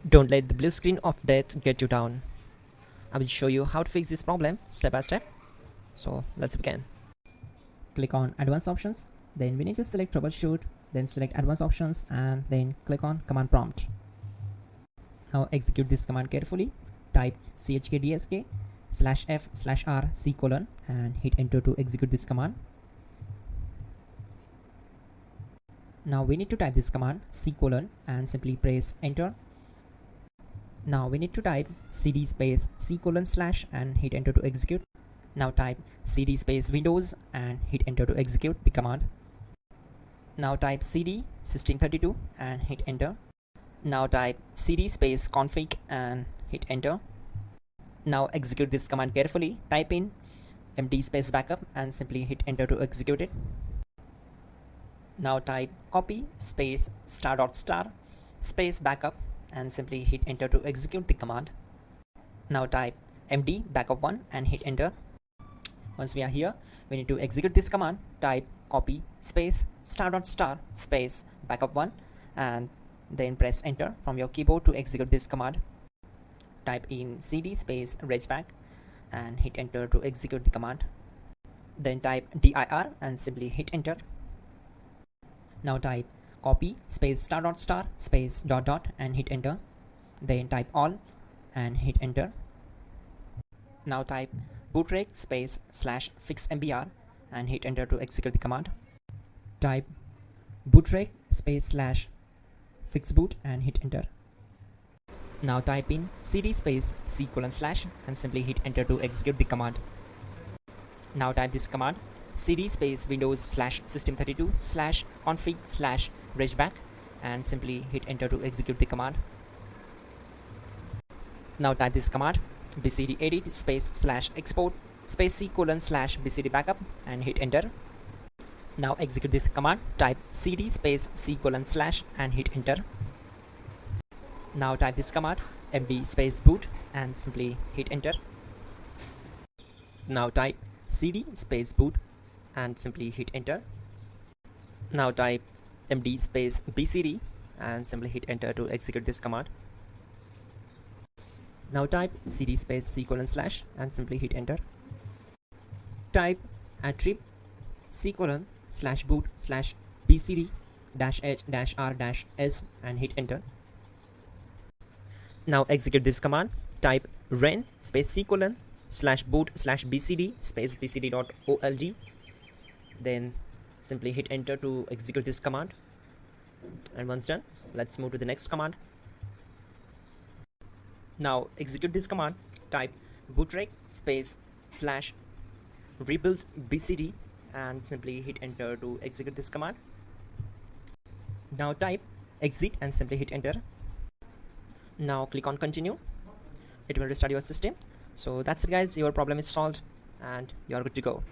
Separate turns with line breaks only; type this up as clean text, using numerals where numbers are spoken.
Don't let the blue screen of death get you down. I will show you how to fix this problem step by step. So let's begin. Click on advanced options, then we need to select troubleshoot, then select advanced options and then click on command prompt. Now execute this command carefully. Type chkdsk/f/r : and hit enter to execute this command. Now we need to type this command and simply press enter. Now we need to type cd space c:/ and hit enter to execute. Now type cd space Windows and hit enter to execute the command. Now type cd system32 and hit enter. Now type cd space config and hit enter. Now execute this command carefully. Type in md space backup and simply hit enter to execute it. Now type copy space *** space backup and simply hit enter to execute the command. Now type md backup1 and hit enter. Once we are here, we need to execute this command. Type copy space *** space backup1 and then press enter from your keyboard to execute this command. Type in cd space regback and hit enter to execute the command. Then type dir and simply hit enter. Now type copy space *** space ... and hit enter. Then type all and hit enter. Now type bootrec space /fixmbr and hit enter to execute the command. Type bootrec space /fixboot and hit enter. Now type in cd space c:/ and simply hit enter to execute the command. Now type this command cd space Windows /system32 /config /regback and simply hit enter to execute the command. Now type this command bcd edit space /export space c:/ bcd backup and hit enter. Now execute this command. Type cd space c:/ and hit enter. Now type this command md space boot and simply hit enter. Now type cd space boot and simply hit enter. Now type md space bcd and simply hit enter to execute this command. Now type cd space c:/ and simply hit enter. Type attrib c:/boot /bcd -h-r-s and hit enter. Now execute this command. Type ren space c:/boot /bcd space bcd.old. Then simply hit enter to execute this command. And once done, let's move to the next command. Now execute this command. Type bootrec space /rebuild bcd and simply hit enter to execute this command. Now type exit and simply hit enter. Now click on continue. It will restart your system. So that's it guys, your problem is solved and you're good to go.